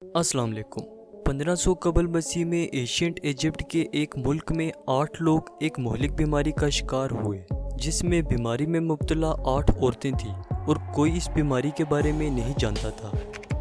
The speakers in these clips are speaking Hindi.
अस्सलाम वालेकुम। 1500 कबल मसीह में एशियंट इजिप्ट के एक मुल्क में 8 लोग एक मोहलिक बीमारी का शिकार हुए, जिसमें बीमारी में मुब्तला 8 औरतें थीं और कोई इस बीमारी के बारे में नहीं जानता था।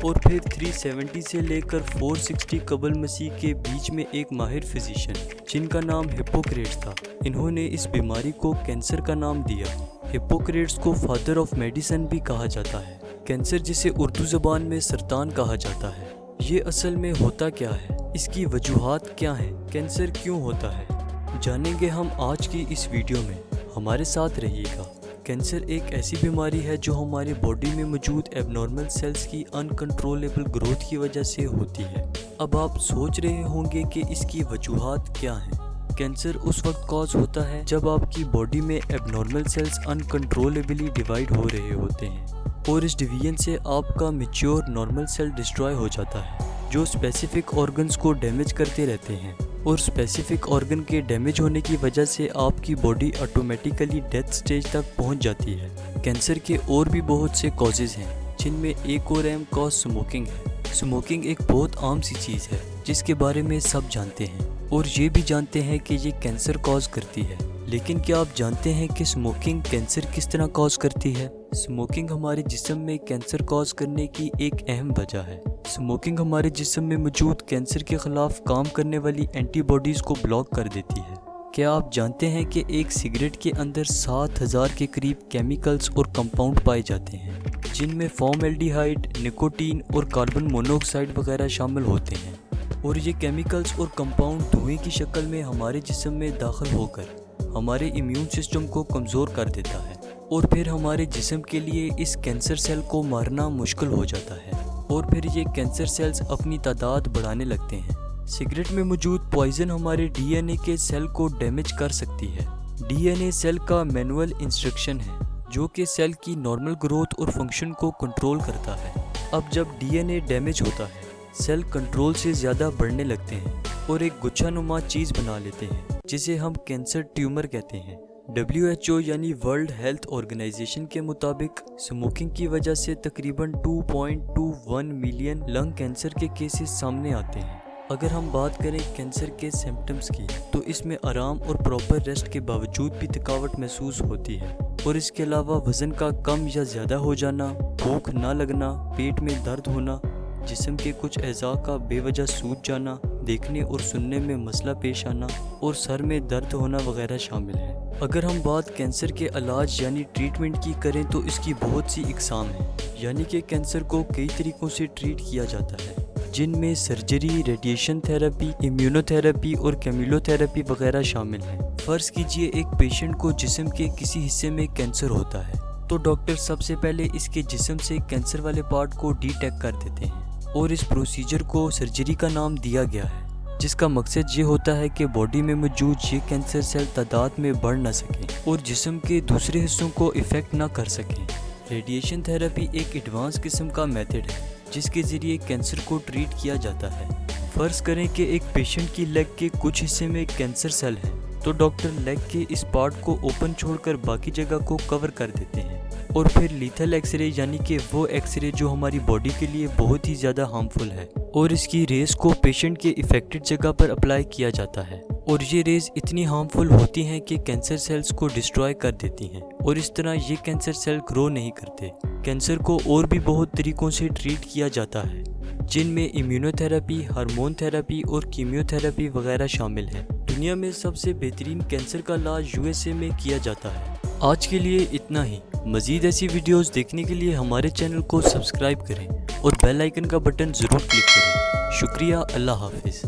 और फिर 370 से लेकर 460 कबल मसीह के बीच में एक माहिर फिजिशियन जिनका नाम हिप्पोक्रेट्स था, इन्होंने इस बीमारी को कैंसर का नाम दिया। हिप्पोक्रेट्स को फादर ऑफ मेडिसिन भी कहा जाता है। कैंसर, जिसे उर्दू ज़बान में सरतान कहा जाता है, ये असल में होता क्या है, इसकी वजूहात क्या हैं, कैंसर क्यों होता है, जानेंगे हम आज की इस वीडियो में। हमारे साथ रहिएगा। कैंसर एक ऐसी बीमारी है जो हमारी बॉडी में मौजूद एबनॉर्मल सेल्स की अनकंट्रोलेबल ग्रोथ की वजह से होती है। अब आप सोच रहे होंगे कि इसकी वजूहात क्या हैं। कैंसर उस वक्त कॉज होता है जब आपकी बॉडी में एबनॉर्मल सेल्स अनकंट्रोलेबली डिवाइड हो रहे होते हैं और इस डिवीजन से आपका मैच्योर नॉर्मल सेल डिस्ट्रॉय हो जाता है, जो स्पेसिफिक ऑर्गन्स को डैमेज करते रहते हैं। और स्पेसिफिक ऑर्गन के डैमेज होने की वजह से आपकी बॉडी ऑटोमेटिकली डेथ स्टेज तक पहुंच जाती है। कैंसर के और भी बहुत से कॉजेज़ हैं, जिनमें एक और अहम कॉज स्मोकिंग है। स्मोकिंग एक बहुत आम सी चीज़ है जिसके बारे में सब जानते हैं और ये भी जानते हैं कि ये कैंसर कॉज करती है। लेकिन क्या आप जानते हैं कि स्मोकिंग कैंसर किस तरह कॉज करती है? स्मोकिंग हमारे जिस्म में कैंसर कॉज करने की एक अहम वजह है। स्मोकिंग हमारे जिस्म में मौजूद कैंसर के खिलाफ काम करने वाली एंटीबॉडीज़ को ब्लॉक कर देती है। क्या आप जानते हैं कि एक सिगरेट के अंदर 7000 के करीब केमिकल्स और कंपाउंड पाए जाते हैं, जिनमें फॉर्मल्डिहाइड, निकोटीन और कार्बन मोनोऑक्साइड वगैरह शामिल होते हैं। और ये केमिकल्स और कंपाउंड धुएं की शक्ल में हमारे जिस्म में दाखिल होकर हमारे इम्यून सिस्टम को कमज़ोर कर देता है और फिर हमारे जिस्म के लिए इस कैंसर सेल को मारना मुश्किल हो जाता है और फिर ये कैंसर सेल्स अपनी तादाद बढ़ाने लगते हैं। सिगरेट में मौजूद पॉइजन हमारे डीएनए के सेल को डैमेज कर सकती है। डीएनए सेल का मैनुअल इंस्ट्रक्शन है जो कि सेल की नॉर्मल ग्रोथ और फंक्शन को कंट्रोल करता है। अब जब डीएनए डैमेज होता है, सेल कंट्रोल से ज़्यादा बढ़ने लगते हैं और एक गुच्छानुमा चीज़ बना लेते हैं जिसे हम कैंसर ट्यूमर कहते हैं। WHO यानी वर्ल्ड हेल्थ ऑर्गेनाइजेशन के मुताबिक स्मोकिंग की वजह से तकरीबन 2.21 मिलियन लंग कैंसर के केसेस सामने आते हैं। अगर हम बात करें कैंसर के सिम्टम्स की, तो इसमें आराम और प्रॉपर रेस्ट के बावजूद भी थकावट महसूस होती है और इसके अलावा वज़न का कम या ज़्यादा हो जाना, भूख ना लगना, पेट में दर्द होना, जिस्म के कुछ अज़ा का बेवजह सूज जाना, देखने और सुनने में मसला पेश आना और सर में दर्द होना वगैरह शामिल है। अगर हम बात कैंसर के इलाज यानी ट्रीटमेंट की करें तो इसकी बहुत सी इकसाम हैं, यानी कि कैंसर को कई तरीक़ों से ट्रीट किया जाता है, जिनमें सर्जरी, रेडिएशन थेरेपी, इम्यूनोथेरेपी और केमोथेरेपी वगैरह शामिल हैं। फ़र्ज़ कीजिए एक पेशेंट को जिस्म के किसी हिस्से में कैंसर होता है, तो डॉक्टर सबसे पहले इसके जिस्म से कैंसर वाले पार्ट को डिटेक्ट कर देते हैं और इस प्रोसीजर को सर्जरी का नाम दिया गया है, जिसका मकसद ये होता है कि बॉडी में मौजूद ये कैंसर सेल तादाद में बढ़ ना सकें और जिस्म के दूसरे हिस्सों को इफ़ेक्ट ना कर सकें। रेडिएशन थेरेपी एक एडवांस किस्म का मेथड है जिसके ज़रिए कैंसर को ट्रीट किया जाता है। फ़र्ज़ करें कि एक पेशेंट की लेग के कुछ हिस्से में कैंसर सेल है, तो डॉक्टर लेग के इस पार्ट को ओपन छोड़कर बाकी जगह को कवर कर देते हैं और फिर लीथल एक्सरे यानी कि वो एक्सरे जो हमारी बॉडी के लिए बहुत ही ज़्यादा हार्मफुल है, और इसकी रेज़ को पेशेंट के इफ़ेक्टेड जगह पर अप्लाई किया जाता है और ये रेज़ इतनी हार्मफुल होती हैं कि कैंसर सेल्स को डिस्ट्रॉय कर देती हैं और इस तरह ये कैंसर सेल ग्रो नहीं करते। कैंसर को और भी बहुत तरीक़ों से ट्रीट किया जाता है, जिनमें इम्यूनोथेरेपी, हार्मोन थेरेपी और कीमियोथेरेपी वगैरह शामिल हैं। दुनिया में सबसे बेहतरीन कैंसर का इलाज USA में किया जाता है। आज के लिए इतना ही। मज़ीद ऐसी वीडियोस देखने के लिए हमारे चैनल को सब्सक्राइब करें और बेल आइकन का बटन ज़रूर क्लिक करें। शुक्रिया। अल्लाह हाफिज़।